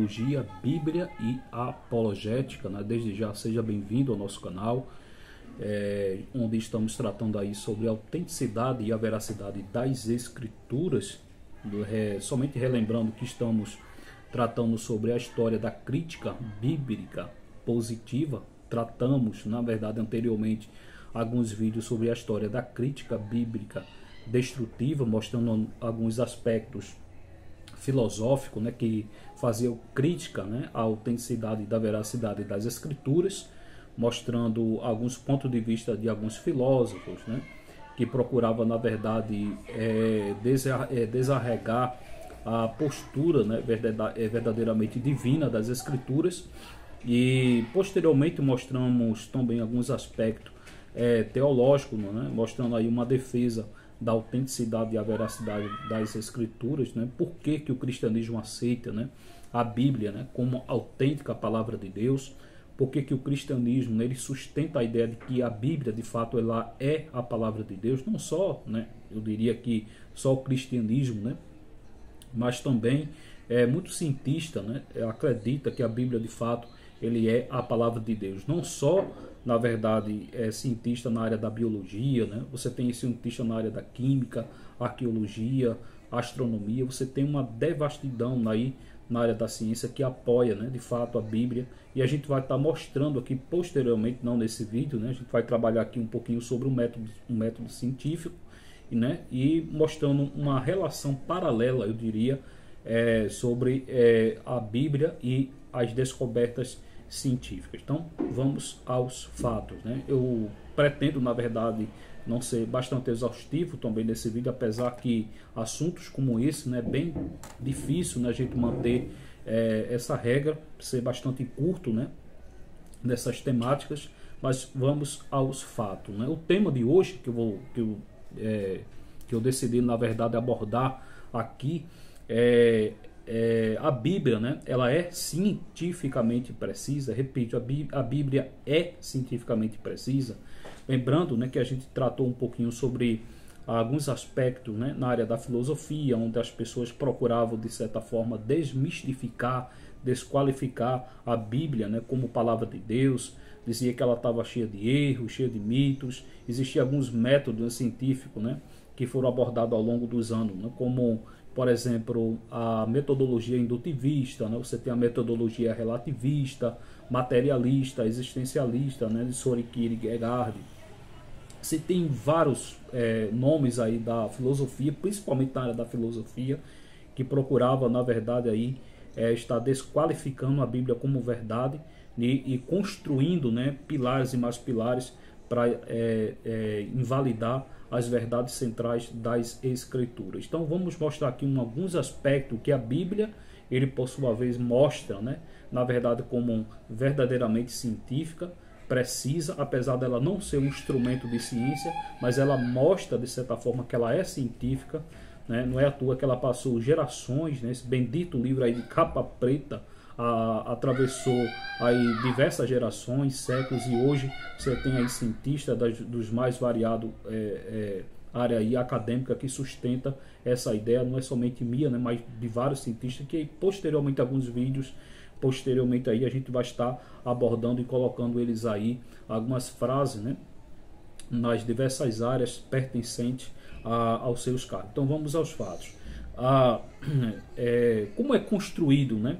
Teologia, Bíblia e Apologética, né? Desde já seja bem-vindo ao nosso canal, onde estamos tratando aí sobre a autenticidade e a veracidade das Escrituras, somente relembrando que estamos tratando sobre a história da crítica bíblica positiva. Tratamos, na verdade, anteriormente alguns vídeos sobre a história da crítica bíblica destrutiva, mostrando alguns aspectos filosóficos, né, que faziam crítica, né, à autenticidade e da veracidade das Escrituras, mostrando alguns pontos de vista de alguns filósofos, né, que procuravam, na verdade, desarregar a postura, né, verdadeiramente divina das Escrituras. E posteriormente mostramos também alguns aspectos teológicos, né, mostrando aí uma defesa da autenticidade e a veracidade das Escrituras, né? Por que o cristianismo aceita, né, a Bíblia, né, como autêntica palavra de Deus? Por que o cristianismo, né, ele sustenta a ideia de que a Bíblia de fato ela é a palavra de Deus? Não só, né, eu diria que só o cristianismo, né, mas também muito cientista, né, acredita que a Bíblia de fato ele é a palavra de Deus. Não só, na verdade, cientista na área da biologia, né? Você tem cientista na área da química, arqueologia, astronomia. Você tem uma devastidão aí na área da ciência que apoia, né, de fato a Bíblia. E a gente vai estar mostrando aqui posteriormente, não nesse vídeo, né? A gente vai trabalhar aqui um pouquinho sobre um método científico, né? E mostrando uma relação paralela, eu diria, sobre a Bíblia e as descobertas científicas. Então vamos aos fatos, né? Eu pretendo, na verdade, não ser bastante exaustivo também nesse vídeo, apesar que assuntos como esse, né, é bem difícil, né, a gente manter essa regra, ser bastante curto, né, nessas temáticas. Mas vamos aos fatos, né? O tema de hoje que eu decidi, na verdade, abordar aqui a Bíblia, né, ela é cientificamente precisa. Repito, a Bíblia é cientificamente precisa. Lembrando, né, que a gente tratou um pouquinho sobre alguns aspectos, né, na área da filosofia, onde as pessoas procuravam, de certa forma, desmistificar, desqualificar a Bíblia, né, como palavra de Deus. Dizia que ela estava cheia de erros, cheia de mitos. Existiam alguns métodos científicos, né, que foram abordados ao longo dos anos, né, como, por exemplo, a metodologia indutivista, né? Você tem a metodologia relativista, materialista, existencialista, né, de Soren Kierkegaard. Você tem vários nomes aí da filosofia, principalmente na área da filosofia, que procurava, na verdade, aí, estar desqualificando a Bíblia como verdade e construindo, né, pilares e mais pilares para invalidar as verdades centrais das Escrituras. Então vamos mostrar aqui alguns aspectos que a Bíblia, ele por sua vez mostra, né, na verdade, como verdadeiramente científica, precisa, apesar dela não ser um instrumento de ciência, mas ela mostra de certa forma que ela é científica, né? Não é à toa que ela passou gerações, né, esse bendito livro aí de capa preta atravessou aí diversas gerações, séculos, e hoje você tem aí cientistas dos mais variados área aí acadêmica que sustenta essa ideia. Não é somente minha, né, mas de vários cientistas, que posteriormente, alguns vídeos posteriormente aí a gente vai estar abordando e colocando eles aí, algumas frases, né, nas diversas áreas pertencentes aos seus cargos. Então vamos aos fatos. Como é construído, né,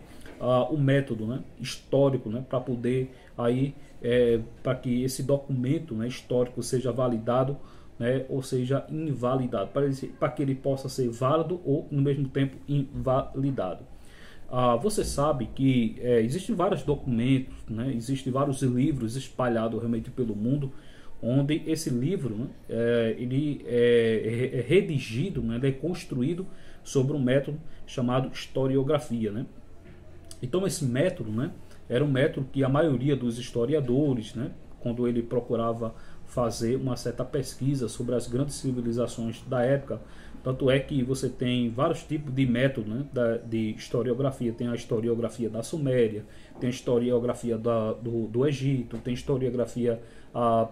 o método, né, histórico, né, para poder aí para que esse documento, né, histórico seja validado, né, ou seja invalidado, para que ele possa ser válido ou no mesmo tempo invalidado. Você sabe que existem vários documentos, né, existem vários livros espalhados realmente pelo mundo, onde esse livro, né, ele é redigido, né, ele é construído sobre um método chamado historiografia, né? Então esse método, né, era um método que a maioria dos historiadores, né, quando ele procurava fazer uma certa pesquisa sobre as grandes civilizações da época, Tanto é que você tem vários tipos de método, né, de historiografia. Tem a historiografia da Suméria, tem a historiografia do Egito, tem historiografia,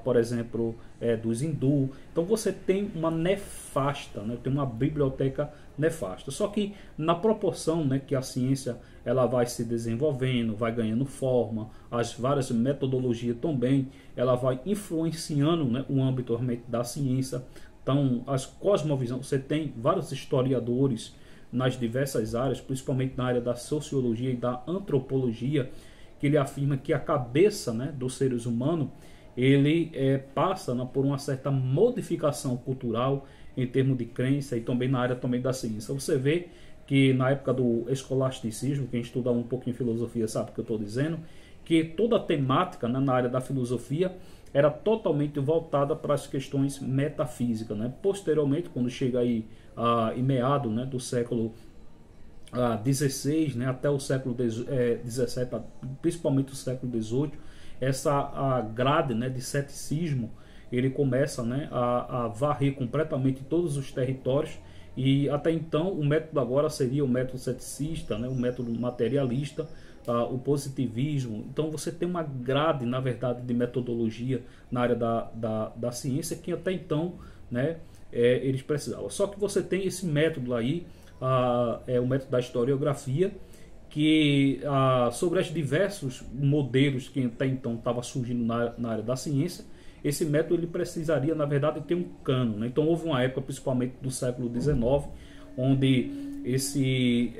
por exemplo, dos hindu. Então você tem uma nefasta, né, tem uma biblioteca nefasta. Só que na proporção, né, que a ciência ela vai se desenvolvendo, vai ganhando forma, as várias metodologias também, ela vai influenciando, né, o âmbito realmente da ciência. Então, as cosmovisões, você tem vários historiadores nas diversas áreas, principalmente na área da sociologia e da antropologia, que ele afirma que a cabeça, né, dos seres humanos, ele passa, né, por uma certa modificação cultural em termos de crença e também na área também da ciência. Você vê que na época do escolasticismo, quem estuda um pouquinho filosofia sabe o que eu estou dizendo, que toda a temática, né, na área da filosofia era totalmente voltada para as questões metafísicas, né? Posteriormente, quando chega aí em meado, né, do século XVI, né, até o século XVII, principalmente o século XVIII, essa grade, né, de ceticismo, ele começa, né, a varrer completamente todos os territórios. E até então o método agora seria o método ceticista, né, o método materialista, o positivismo. Então você tem uma grade, na verdade, de metodologia na área da ciência que até então, né, eles precisavam. Só que você tem esse método aí, o método da historiografia, que sobre os diversos modelos que até então estavam surgindo na área da ciência, esse método ele precisaria, na verdade, ter um cano, né? Então houve uma época, principalmente do século XIX, onde esse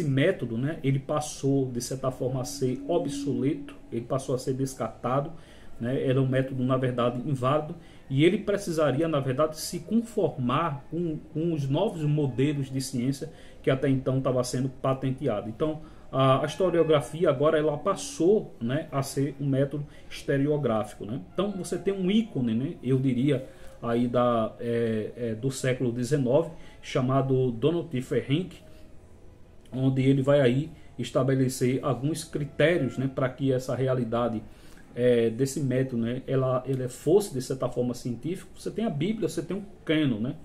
método, né, ele passou, de certa forma, a ser obsoleto, ele passou a ser descartado, né? Era um método, na verdade, inválido, e ele precisaria, na verdade, se conformar com os novos modelos de ciência que até então estava sendo patenteado. Então, a historiografia agora ela passou, né, a ser um método historiográfico, né? Então você tem um ícone, né, eu diria, aí do século XIX, chamado Donald Ferenc, onde ele vai aí estabelecer alguns critérios, né, para que essa realidade desse método, né, ele fosse de certa forma científico. Você tem a Bíblia, você tem um cânon, né?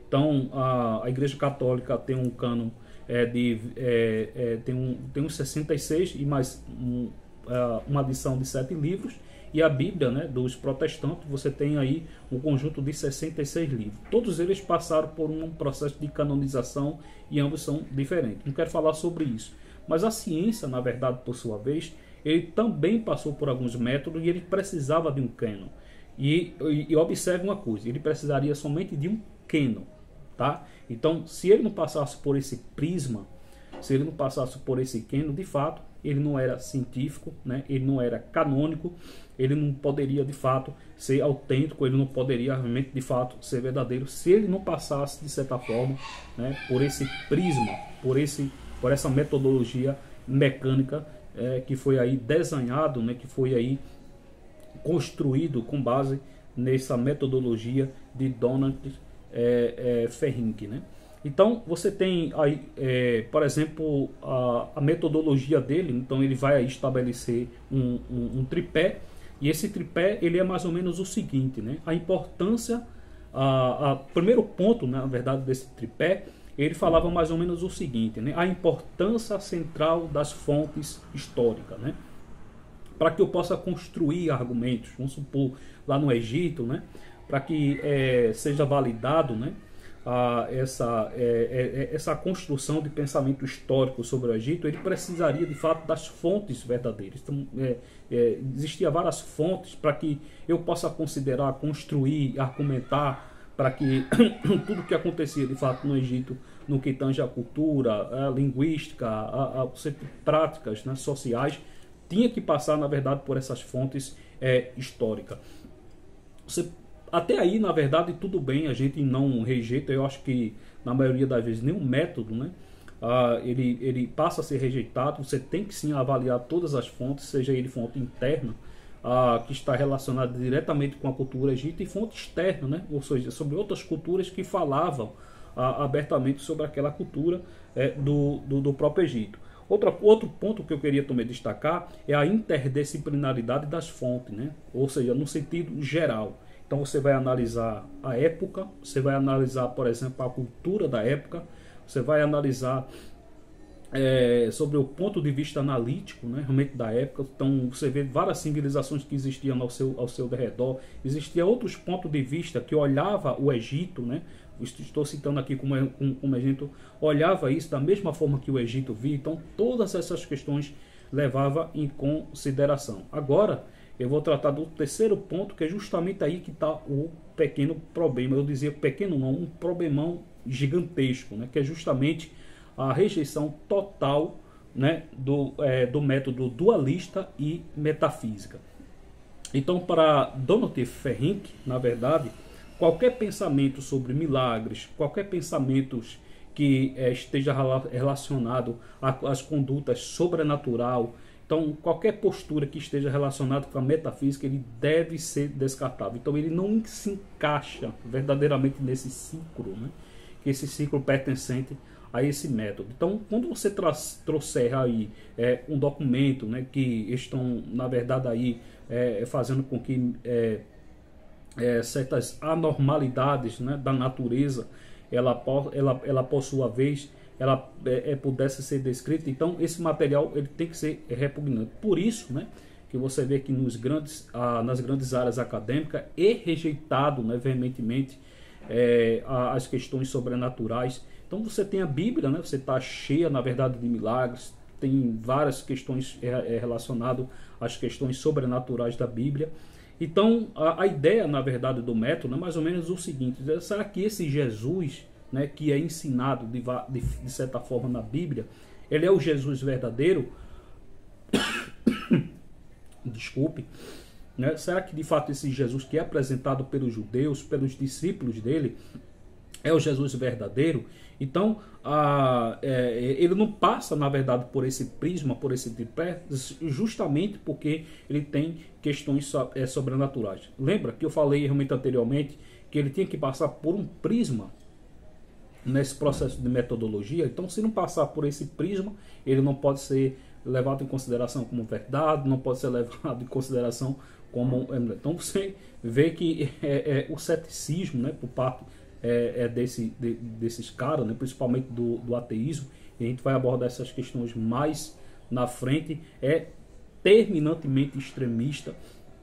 Então a Igreja Católica tem um cânon tem uns 66 e mais uma adição de 7 livros, e a Bíblia, né, dos protestantes, você tem aí um conjunto de 66 livros. Todos eles passaram por um processo de canonização e ambos são diferentes. Não quero falar sobre isso. Mas a ciência, na verdade, por sua vez, ele também passou por alguns métodos e ele precisava de um cânon. E observe uma coisa, ele precisaria somente de um cânon, tá? Então, se ele não passasse por esse prisma, se ele não passasse por esse cânon, de fato, ele não era científico, né? Ele não era canônico, ele não poderia, de fato, ser autêntico, ele não poderia, realmente, de fato, ser verdadeiro, se ele não passasse, de certa forma, né, por esse prisma, por essa metodologia mecânica que foi aí desenhado, né, que foi aí construído com base nessa metodologia de Donald Ferenc, né? Então você tem aí, por exemplo, a metodologia dele. Então ele vai aí estabelecer um tripé, e esse tripé ele é mais ou menos o seguinte, né? A importância, primeiro ponto, né, na verdade, desse tripé, ele falava mais ou menos o seguinte, né? A importância central das fontes históricas, né? Para que eu possa construir argumentos, vamos supor, lá no Egito, né? Para que seja validado, né, essa construção de pensamento histórico sobre o Egito, ele precisaria de fato das fontes verdadeiras. Então, existia várias fontes para que eu possa considerar, construir, argumentar, para que tudo que acontecia de fato no Egito, no que tange a cultura, a linguística, práticas, né, sociais, tinha que passar, na verdade, por essas fontes históricas. Até aí, na verdade, tudo bem, a gente não rejeita. Eu acho que, na maioria das vezes, nenhum método, né, ele passa a ser rejeitado. Você tem que sim avaliar todas as fontes, seja ele fonte interna, que está relacionada diretamente com a cultura egípcia, e fonte externa, né, ou seja, sobre outras culturas que falavam abertamente sobre aquela cultura do próprio Egito. Outro ponto que eu queria também destacar é a interdisciplinaridade das fontes, né, ou seja, no sentido geral. Então você vai analisar a época, você vai analisar, por exemplo, a cultura da época, você vai analisar sobre o ponto de vista analítico, né, realmente da época. Então você vê várias civilizações que existiam ao seu redor. Existia outros pontos de vista que olhava o Egito, né? Estou citando aqui como o Egito olhava isso da mesma forma que o Egito via. Então todas essas questões levava em consideração. Agora eu vou tratar do terceiro ponto, que é justamente aí que está o pequeno problema. Eu dizia pequeno não, um problemão gigantesco, né? Que é justamente a rejeição total, né, do método dualista e metafísica. Então, para Donald Ferrink, na verdade, qualquer pensamento sobre milagres, qualquer pensamento que esteja relacionado às condutas sobrenatural, então qualquer postura que esteja relacionada com a metafísica, ele deve ser descartável. Então ele não se encaixa verdadeiramente nesse ciclo, né? Que esse ciclo pertencente a esse método. Então, quando você trouxer aí um documento, né, que estão, na verdade, aí fazendo com que certas anormalidades, né, da natureza, ela por sua vez, ela pudesse ser descrita, então esse material ele tem que ser repugnante. Por isso, né, que você vê que nas grandes áreas acadêmicas é rejeitado, né, veementemente as questões sobrenaturais. Então você tem a Bíblia, né? Você está cheia, na verdade, de milagres, tem várias questões relacionadas às questões sobrenaturais da Bíblia. Então a ideia, na verdade, do método é mais ou menos o seguinte: será que esse Jesus, né, que é ensinado de certa forma na Bíblia, ele é o Jesus verdadeiro? Desculpe. Né? Será que de fato esse Jesus que é apresentado pelos judeus, pelos discípulos dele, é o Jesus verdadeiro? Então, ele não passa, na verdade, por esse prisma, por esse tripé, justamente porque ele tem questões sobrenaturais. Lembra que eu falei realmente anteriormente que ele tinha que passar por um prisma nesse processo de metodologia? Então, se não passar por esse prisma, ele não pode ser levado em consideração como verdade, não pode ser levado em consideração como... Então, você vê que o ceticismo, né, por parte desses caras, né, principalmente do ateísmo, e a gente vai abordar essas questões mais na frente, é terminantemente extremista,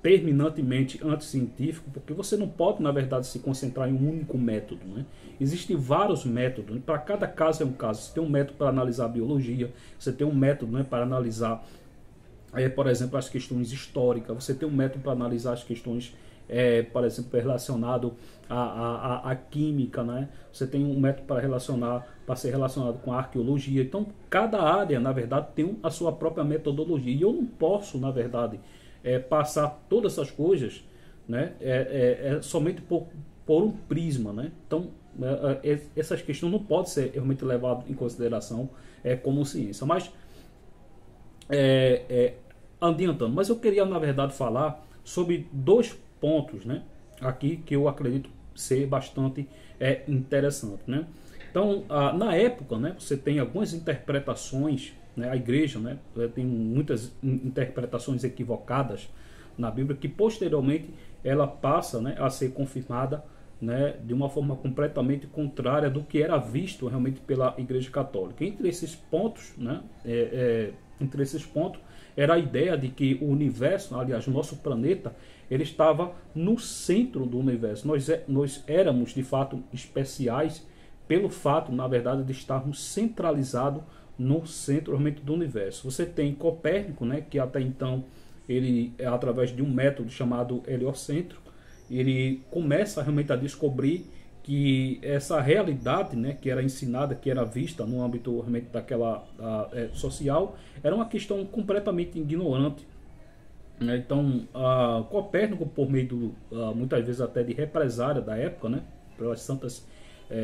terminantemente anticientífico, porque você não pode, na verdade, se concentrar em um único método, né? Existem vários métodos, para cada caso é um caso. Você tem um método para analisar a biologia, você tem um método, né, para analisar, por exemplo, as questões históricas, você tem um método para analisar as questões por exemplo, relacionado à química, né? Você tem um método para ser relacionado com a arqueologia. Então, cada área, na verdade, tem a sua própria metodologia. E eu não posso, na verdade, passar todas essas coisas, né, somente por um prisma, né? Então, essas questões não podem ser realmente levadas em consideração como ciência. Mas, adiantando, mas eu queria, na verdade, falar sobre dois pontos, né, aqui que eu acredito ser bastante interessante, né? Então, na época, né, você tem algumas interpretações, né, a igreja, né, tem muitas interpretações equivocadas na Bíblia, que posteriormente ela passa, né, a ser confirmada, né, de uma forma completamente contrária do que era visto realmente pela Igreja Católica. Entre esses pontos, né, era a ideia de que o universo, aliás, o nosso planeta, ele estava no centro do universo. Nós éramos, de fato, especiais pelo fato, na verdade, de estarmos centralizados no centro realmente do universo. Você tem Copérnico, né, que até então, ele, através de um método chamado heliocentro, ele começa realmente a descobrir que essa realidade, né, que era ensinada, que era vista no âmbito realmente daquela social, era uma questão completamente ignorante. Então, Copérnico, por meio muitas vezes até de represária da época, né, pelas santas,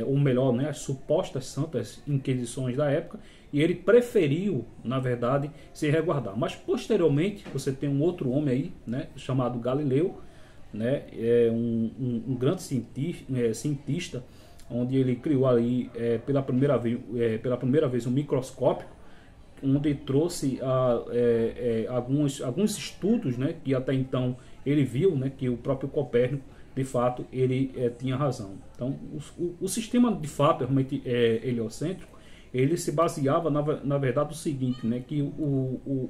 ou melhor, né, as supostas santas inquisições da época, e ele preferiu, na verdade, se resguardar. Mas posteriormente você tem um outro homem aí, né, chamado Galileu, né, um grande cientista, onde ele criou ali pela primeira vez um microscópio, onde trouxe alguns estudos, né, que até então ele viu, né, que o próprio Copérnico de fato ele tinha razão. Então o sistema de fato realmente heliocêntrico, ele se baseava na verdade no seguinte, né, que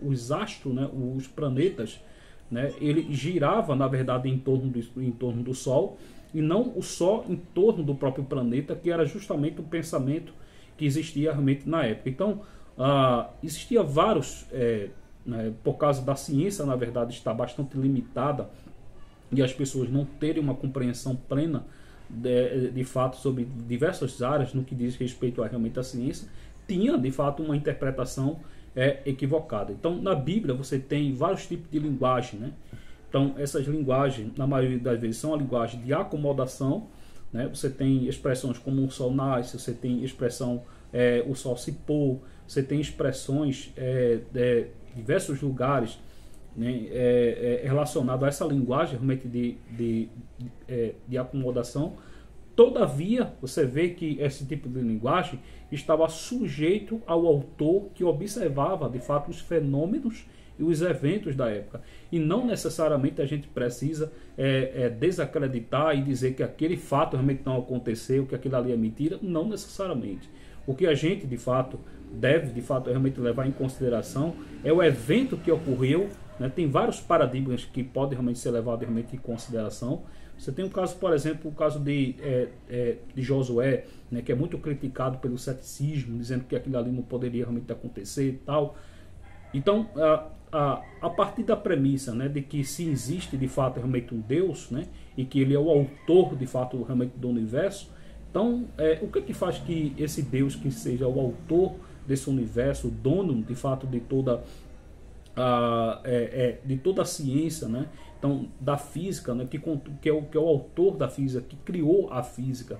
os astros, né, os planetas, né, ele girava na verdade em torno do Sol, e não o Sol em torno do próprio planeta, que era justamente o pensamento que existia realmente na época. Então existia vários, né, por causa da ciência na verdade está bastante limitada, e as pessoas não terem uma compreensão plena de fato sobre diversas áreas no que diz respeito a realmente a ciência, tinha de fato uma interpretação equivocada. Então na Bíblia você tem vários tipos de linguagem, né? Então essas linguagens na maioria das vezes são a linguagem de acomodação, né? Você tem expressões como o sol nasce, você tem expressão o sol se pôr, você tem expressões de diversos lugares, né, relacionado a essa linguagem realmente de acomodação. Todavia, você vê que esse tipo de linguagem estava sujeito ao autor que observava de fato os fenômenos e os eventos da época, e não necessariamente a gente precisa desacreditar e dizer que aquele fato realmente não aconteceu, que aquilo ali é mentira. Não necessariamente. O que a gente de fato deve realmente levar em consideração é o evento que ocorreu, né? Tem vários paradigmas que podem realmente ser levados realmente em consideração. Você tem um caso, por exemplo, o caso de Josué, né, que é muito criticado pelo ceticismo, dizendo que aquilo ali não poderia realmente acontecer e tal. Então, a partir da premissa, né, de que se existe de fato realmente um Deus, né, e que ele é o autor de fato realmente do universo, então o que faz que esse Deus que seja o autor desse universo, o dono de fato de toda a ciência, né? Então da física, né? que é o autor da física, que criou a física,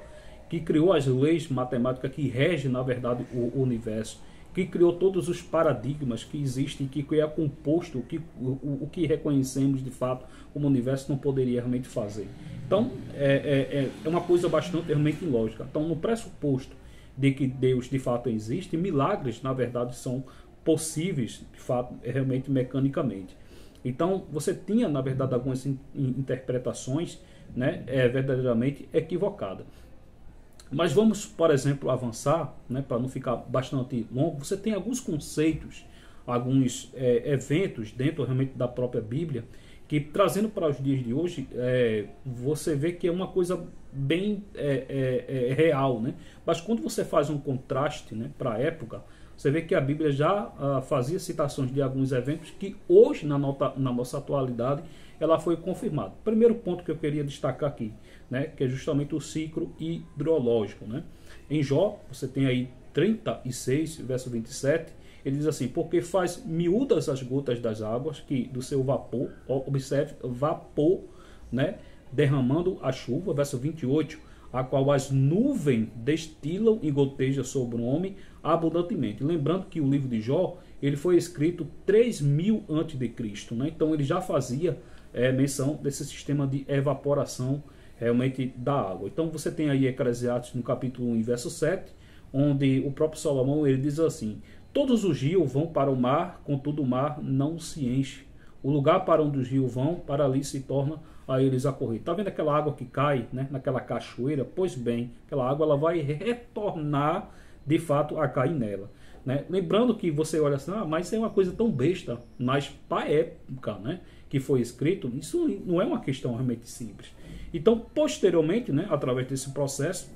que criou as leis matemáticas que regem na verdade o universo, que criou todos os paradigmas que existem, que é composto, o que reconhecemos de fato como universo não poderia realmente fazer. Então é uma coisa bastante realmente ilógica. Então no pressuposto de que Deus de fato existe, milagres na verdade são possíveis de fato realmente mecanicamente. Então você tinha na verdade algumas interpretações, né, verdadeiramente equivocadas. Mas vamos, por exemplo, avançar, né, para não ficar bastante longo. Você tem alguns conceitos, alguns eventos dentro realmente da própria Bíblia, que trazendo para os dias de hoje, você vê que é uma coisa bem real, né? Mas quando você faz um contraste, né, para a época, você vê que a Bíblia já fazia citações de alguns eventos que hoje, na nossa atualidade, ela foi confirmada. Primeiro ponto que eu queria destacar aqui, né, que é justamente o ciclo hidrológico, né? Em Jó, você tem aí 36, verso 27, ele diz assim: porque faz miúdas as gotas das águas, que do seu vapor, observe, vapor, né, derramando a chuva, verso 28, a qual as nuvens destilam e gotejam sobre o homem abundantemente. Lembrando que o livro de Jó, ele foi escrito 3000 a.C., né? Então ele já fazia menção desse sistema de evaporação realmente da água. Então você tem aí Eclesiastes no capítulo 1, verso 7, onde o próprio Salomão ele diz assim: todos os rios vão para o mar, contudo o mar não se enche. O lugar para onde os rios vão, para ali se torna a eles a correr. Está vendo aquela água que cai, né, naquela cachoeira? Pois bem, aquela água ela vai retornar de fato a cair nela, né? Lembrando que você olha assim, mas é uma coisa tão besta, mas para a época, né, que foi escrito, isso não é uma questão realmente simples. Então, posteriormente, né, através desse processo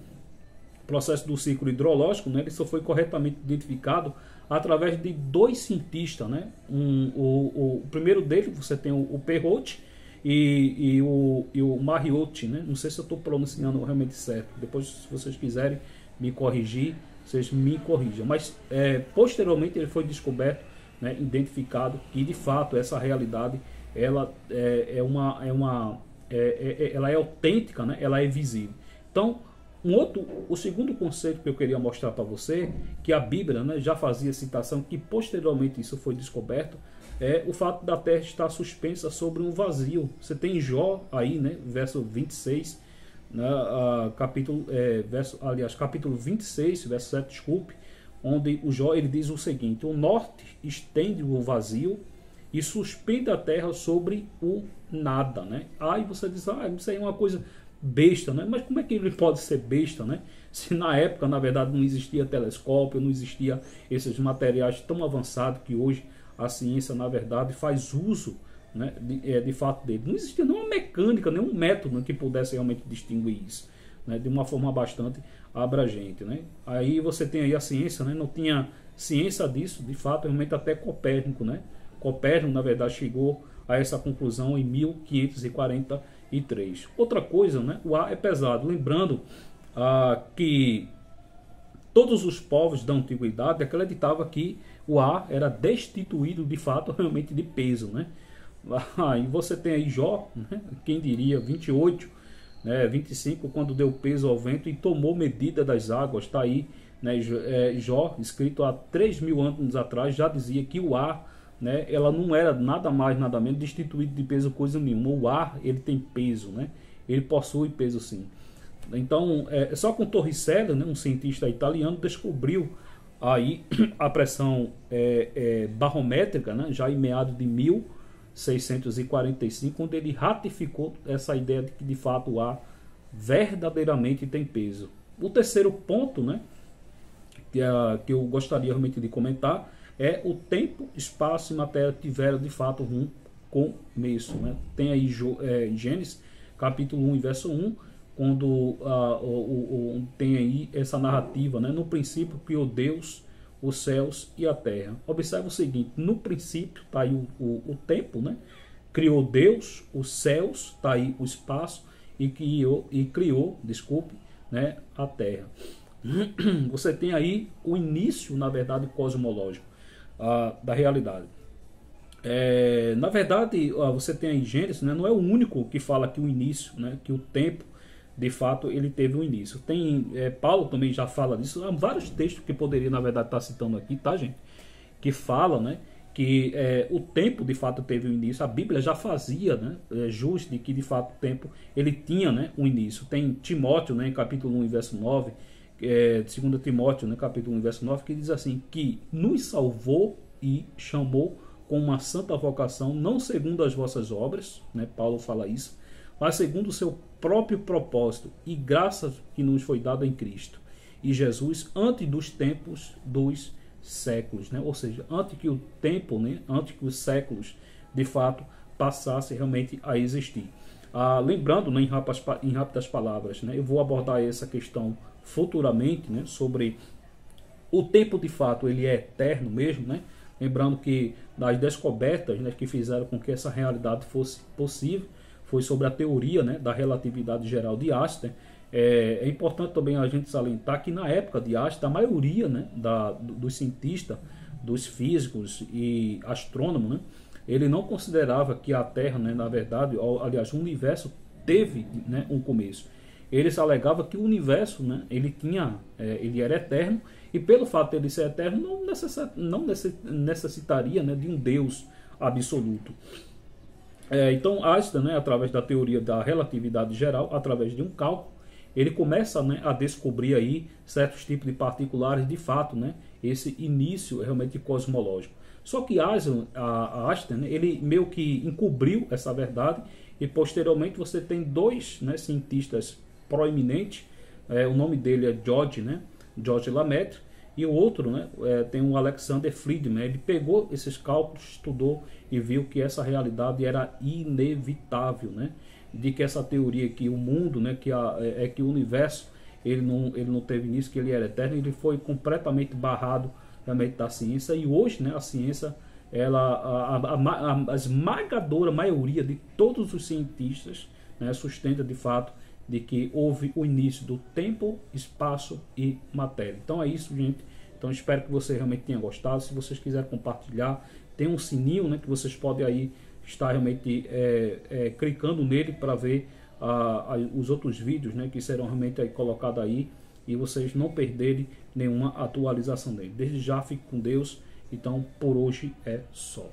do ciclo hidrológico, né, ele só foi corretamente identificado através de dois cientistas, né? O primeiro deles, você tem o Perrotti e o Mariotti, né? Não sei se eu estou pronunciando realmente certo. Depois, se vocês quiserem me corrigir, vocês me corrijam. Mas posteriormente ele foi descoberto, né, identificado, que de fato essa realidade ela ela é autêntica, né? Ela é visível. Então, o segundo conceito que eu queria mostrar para você, que a Bíblia, né, já fazia citação, que posteriormente isso foi descoberto, é o fato da terra estar suspensa sobre um vazio. Você tem Jó aí, né, verso 26, né, capítulo 26, verso 7, desculpe, onde o Jó ele diz o seguinte: o norte estende o vazio e suspende a Terra sobre o nada, né? Aí você diz, isso aí é uma coisa besta, né? Mas como é que ele pode ser besta, né? Se na época, na verdade, não existia telescópio, não existia esses materiais tão avançados que hoje a ciência, na verdade, faz uso, né, de fato dele. Não existia nenhuma mecânica, nenhum método que pudesse realmente distinguir isso, né, de uma forma bastante abrangente, né? Aí você tem aí a ciência, né? Não tinha ciência disso, de fato, realmente até Copérnico, né? Copérnico, na verdade, chegou a essa conclusão em 1543. Outra coisa, né? O ar é pesado. Lembrando que todos os povos da antiguidade acreditavam que o ar era destituído de fato realmente de peso, né? E você tem aí Jó, né? Quem diria, 28, né? 25, quando deu peso ao vento e tomou medida das águas. Está aí, né? Jó, escrito há 3.000 anos atrás, já dizia que o ar, né, ela não era nada mais, nada menos destituído de peso coisa nenhuma. O ar, ele tem peso, né? Ele possui peso, sim. Então, só com Torricelli, né, um cientista italiano, descobriu aí a pressão barométrica, né, já em meados de 1645, onde ele ratificou essa ideia de que de fato o ar verdadeiramente tem peso. O terceiro ponto, né, que eu gostaria realmente de comentar é o tempo, espaço e matéria tiveram de fato um começo, né? Tem aí Gênesis capítulo 1 verso 1, quando tem aí essa narrativa, né? No princípio criou Deus os céus e a terra. Observe o seguinte: no princípio está aí o tempo, né? Criou Deus os céus, está aí o espaço, e criou, né, a terra. Você tem aí o início, na verdade, cosmológico da realidade. Na verdade, você tem aí Gênesis, né? Não é o único que fala que o início, né, que o tempo de fato ele teve um início. Tem Paulo também já fala disso. Há vários textos que poderia, na verdade, estar citando aqui, tá, gente? Que fala, né, que o tempo de fato teve um início. A Bíblia já fazia, né, jus de que de fato o tempo ele tinha, né, um início. Tem Timóteo, né, em capítulo 1 verso 9, 2 Timóteo, né, capítulo 1 verso 9, que diz assim: que nos salvou e chamou com uma santa vocação, não segundo as vossas obras, né? Paulo fala isso, mas segundo o seu próprio propósito e graça que nos foi dada em Cristo e Jesus, antes dos tempos dos séculos, né? Ou seja, antes que o tempo, né, antes que os séculos de fato passassem realmente a existir. Lembrando, né, em rápidas palavras, né, eu vou abordar essa questão futuramente, né, sobre o tempo de fato ele é eterno mesmo, né? Lembrando que das descobertas, né, que fizeram com que essa realidade fosse possível foi sobre a teoria, né, da relatividade geral de Einstein. É importante também a gente salientar que na época de Einstein, a maioria, né, dos cientistas, dos físicos e astrônomos, né, ele não considerava que a Terra, né, na verdade, aliás, o universo teve, né, um começo. Eles alegavam que o universo, né, ele era eterno, e pelo fato de ele ser eterno, não necessitaria, né, de um Deus absoluto. Então Einstein, né, através da teoria da relatividade geral, através de um cálculo, ele começa, né, a descobrir aí certos tipos de particulares, de fato, né, esse início realmente cosmológico. Só que Einstein, né, ele meio que encobriu essa verdade, e posteriormente você tem dois, né, cientistas proeminentes, o nome dele é George Lemaitre, e o outro, né, tem o Alexander Friedman. Ele pegou esses cálculos, estudou e viu que essa realidade era inevitável, né, de que essa teoria que o mundo, né, que o universo ele não teve início, que ele era eterno, ele foi completamente barrado realmente da ciência. E hoje, né, a ciência, a esmagadora maioria de todos os cientistas, né, sustenta de fato de que houve o início do tempo, espaço e matéria. Então é isso, gente. Então espero que você realmente tenha gostado. Se vocês quiserem compartilhar, tem um sininho, né, que vocês podem aí estar realmente clicando nele para ver os outros vídeos, né, que serão realmente aí colocados aí, e vocês não perderem nenhuma atualização dele. Desde já, fique com Deus. Então por hoje é só.